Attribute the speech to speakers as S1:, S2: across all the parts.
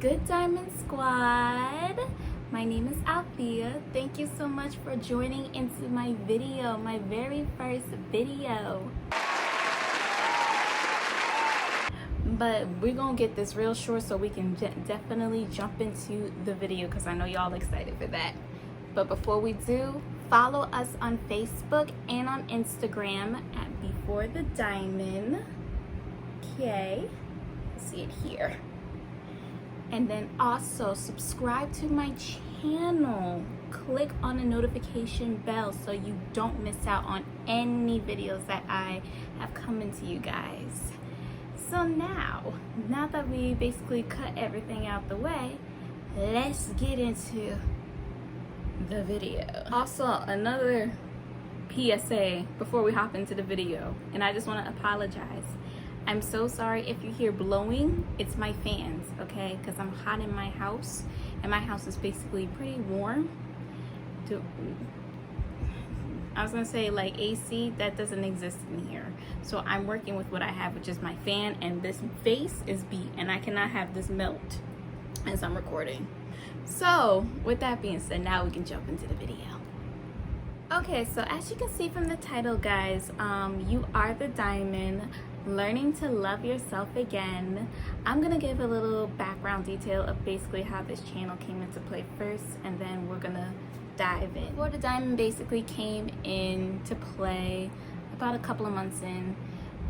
S1: good, Diamond Squad? My name is Althea. Thank you so much for joining into my video, my very first video. But we're gonna get this real short so we can definitely jump into the video because I know y'all excited for that. But before we do, follow us on Facebook and on Instagram at Before the Diamond. Okay, see it here. And then also subscribe to my channel. Click on the notification bell so you don't miss out on any videos that I have coming to you guys. So now that we basically cut everything out the way, let's get into the video. Also, another PSA before we hop into the video, and I just want to apologize. I'm so sorry if you hear blowing. It's my fans, okay? Because I'm hot in my house, and my house is basically pretty warm. I was gonna say like AC, that doesn't exist in here. So I'm working with what I have, which is my fan, and this face is beat, and I cannot have this melt as I'm recording. So with that being said, now we can jump into the video. Okay, so as you can see from the title, guys, you are the diamond, learning to love yourself again. I'm gonna give a little background detail of basically how this channel came into play first, and then we're gonna dive in. Before the Diamond basically came into play about a couple of months in,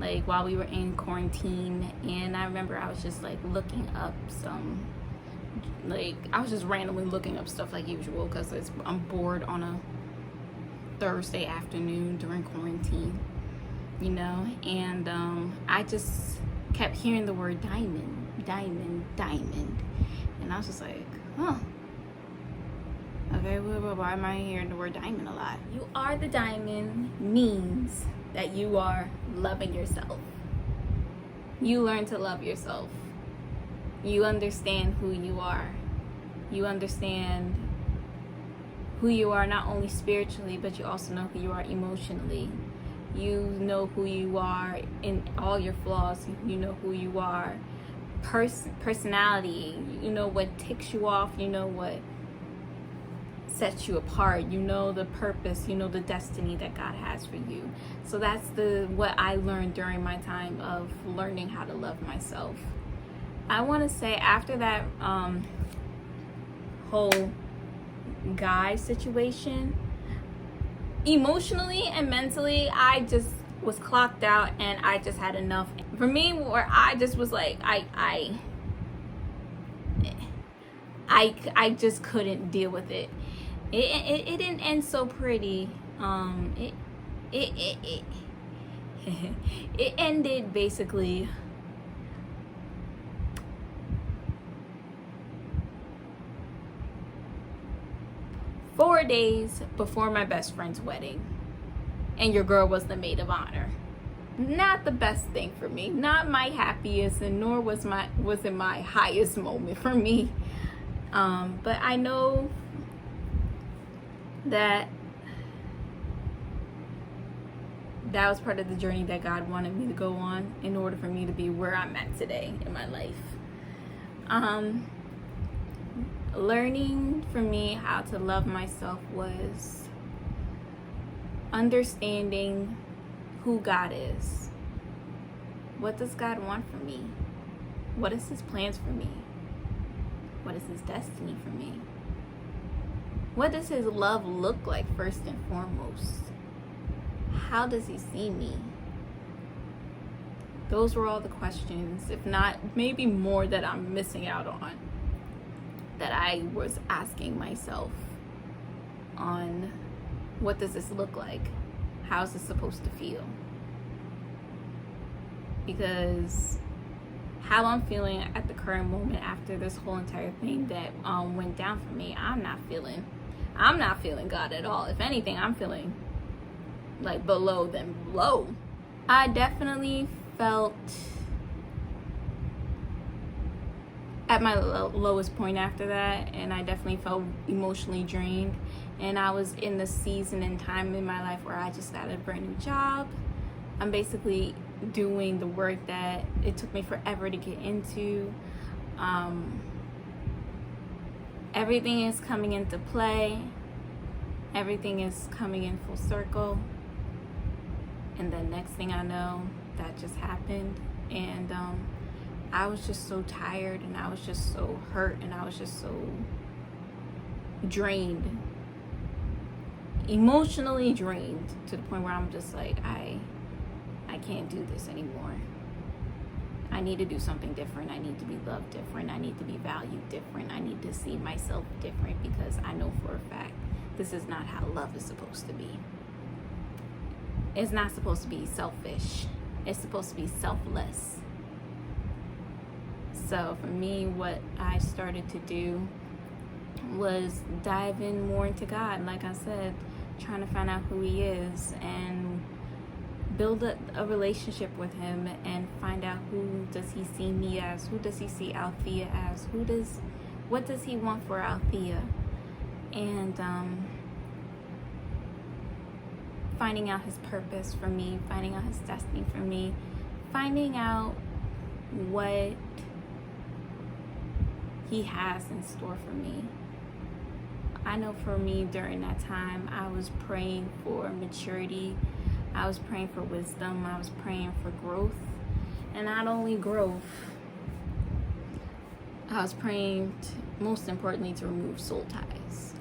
S1: like while we were in quarantine, and I remember I was just like looking up some, like I was just randomly looking up stuff like usual because I'm bored on a Thursday afternoon during quarantine, you know, and I just kept hearing the word diamond, diamond, diamond, and I was just like, huh. Okay, well, why am I hearing the word diamond a lot? You are the diamond means that you are loving yourself. You learn to love yourself. You understand who you are. You understand who you are not only spiritually, but you also know who you are emotionally. You know who you are in all your flaws. You know who you are. Personality. You know what ticks you off. You know what sets you apart. You know the purpose. You know the destiny that God has for you. So that's what I learned during my time of learning how to love myself. I want to say after that whole guy situation, emotionally and mentally, I just was clocked out, and I just had enough. For me, where I just was like, I just couldn't deal with it. It didn't end so pretty. It ended basically four days before my best friend's wedding, and your girl was the maid of honor. Not the best thing for me, not my happiest, and nor was it my highest moment for me. But I know that was part of the journey that God wanted me to go on in order for me to be where I'm at today in my life. Learning for me how to love myself was understanding who God is. What does God want for me? What is his plans for me? What is his destiny for me? What does his love look like first and foremost? How does he see me? Those were all the questions, if not maybe more, that I'm missing out on, that I was asking myself on what does this look like? How is this supposed to feel? Because how I'm feeling at the current moment after this whole entire thing that went down for me, I'm not feeling God at all. If anything, I'm feeling like below than low. I definitely felt at my lowest point after that, and I definitely felt emotionally drained, and I was in the season and time in my life where I just started a brand new job. I'm basically doing the work that it took me forever to get into. everything is coming into play. Everything is coming in full circle. And then next thing I know, that just happened. And I was just so tired, and I was just so hurt, and I was just so drained, emotionally drained, to the point where I'm just like, I can't do this anymore. I need to do something different. I need to be loved different. I need to be valued different. I need to see myself different, because I know for a fact this is not how love is supposed to be. It's not supposed to be selfish. It's supposed to be selfless. So for me, what I started to do was dive in more into God. Like I said, trying to find out who He is and build a relationship with Him, and find out who does He see me as, who does He see Althea as, what does He want for Althea, and finding out His purpose for me, finding out His destiny for me, finding out what He has in store for me. I know for me, during that time, I was praying for maturity. I was praying for wisdom. I was praying for growth. And not only growth, I was praying, most importantly, to remove soul ties.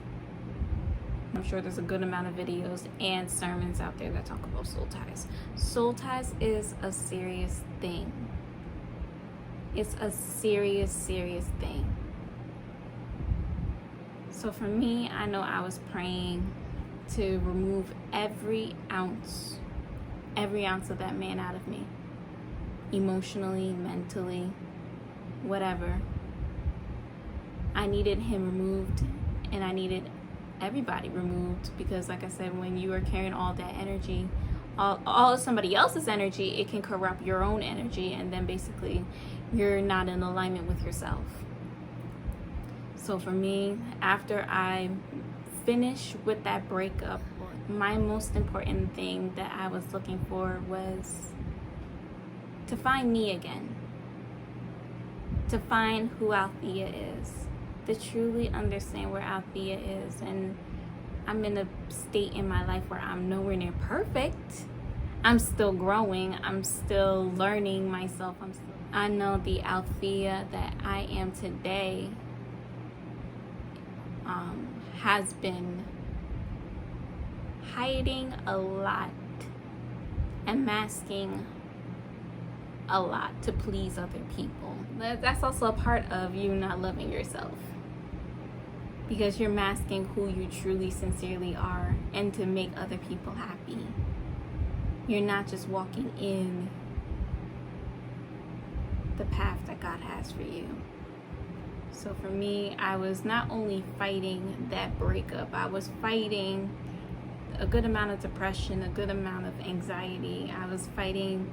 S1: I'm sure there's a good amount of videos and sermons out there that talk about soul ties. Soul ties is a serious thing. It's a serious, serious thing. So for me, I know I was praying to remove every ounce of that man out of me. Emotionally, mentally, whatever. I needed him removed, and I needed everybody removed, because like I said, when you are carrying all that energy, all of somebody else's energy, it can corrupt your own energy, and then basically you're not in alignment with yourself. So for me, after I finished with that breakup, my most important thing that I was looking for was to find me again, to find who Althea is, to truly understand where Althea is. And I'm in a state in my life where I'm nowhere near perfect. I'm still growing. I'm still learning myself. I know the Althea that I am today has been hiding a lot and masking a lot to please other people. That's also a part of you not loving yourself, because you're masking who you truly, sincerely are, and to make other people happy. You're not just walking in the path that God has for you. So for me, I was not only fighting that breakup, I was fighting a good amount of depression, a good amount of anxiety. I was fighting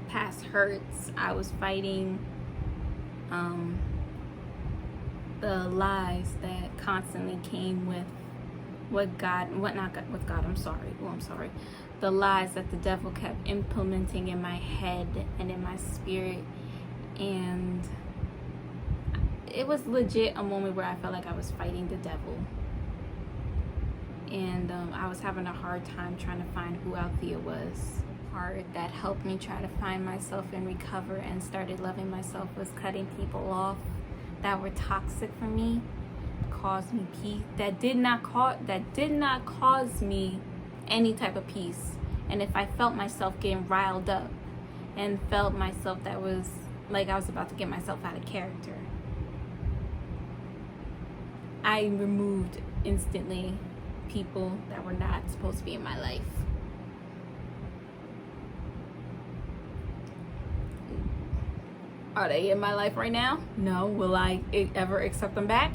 S1: past hurts. I was fighting the lies that constantly came with the lies that the devil kept implementing in my head and in my spirit. And it was legit a moment where I felt like I was fighting the devil. And I was having a hard time trying to find who Althea was. Part that helped me try to find myself and recover and started loving myself was cutting people off that were toxic for me, caused me peace, that did not cause me any type of peace. And if I felt myself getting riled up and felt myself that was like I was about to get myself out of character, I removed instantly people that were not supposed to be in my life. Are they in my life right now? No. Will I ever accept them back?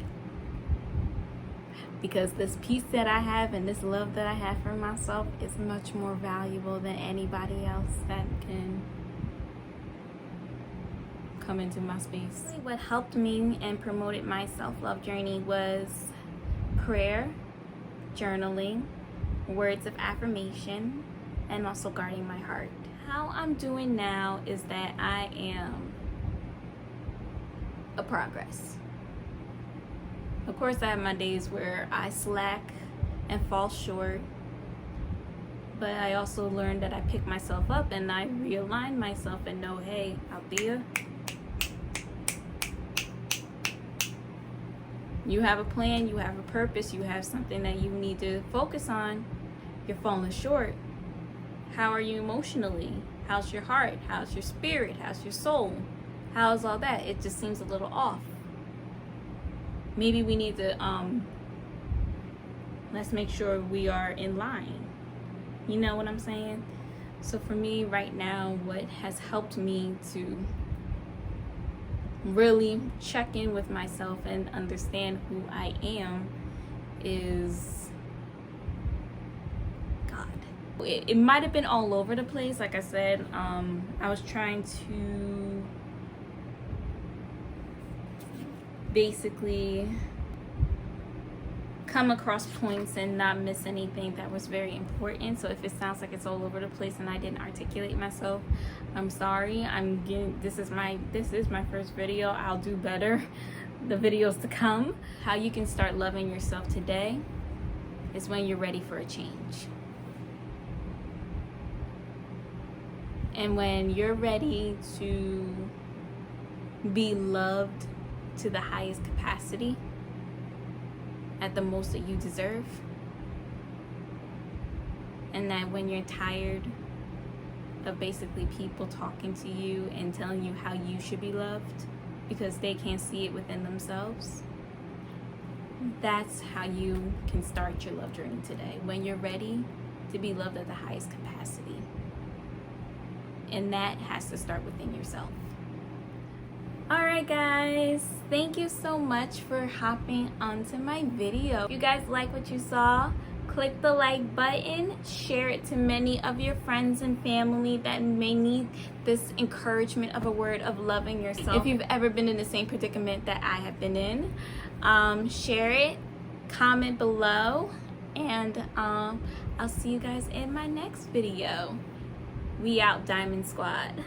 S1: Because this peace that I have and this love that I have for myself is much more valuable than anybody else that can come into my space. What helped me and promoted my self-love journey was prayer, journaling, words of affirmation, and also guarding my heart. How I'm doing now is that I am a progress. Of course, I have my days where I slack and fall short, but I also learned that I pick myself up and I realign myself and know, hey, Althea, you have a plan, you have a purpose, you have something that you need to focus on. You're falling short. How are you emotionally? How's your heart? How's your spirit? How's your soul? How's all that? It just seems a little off. Maybe we need to let's make sure we are in line. You know what I'm saying? So for me right now, what has helped me to really check in with myself and understand who I am is God. It might have been all over the place. Like I said, I was trying to basically come across points and not miss anything that was very important. So if it sounds like it's all over the place and I didn't articulate myself, I'm sorry. This is my first video. I'll do better the videos to come. How you can start loving yourself today is when you're ready for a change. And when you're ready to be loved to the highest capacity, at the most that you deserve, and that when you're tired of basically people talking to you and telling you how you should be loved because they can't see it within themselves, that's how you can start your love journey today, when you're ready to be loved at the highest capacity. And that has to start within yourself. Alright guys, thank you so much for hopping onto my video. If you guys like what you saw, click the like button, share it to many of your friends and family that may need this encouragement of a word of loving yourself. If you've ever been in the same predicament that I have been in, share it, comment below, and I'll see you guys in my next video. We out, Diamond Squad.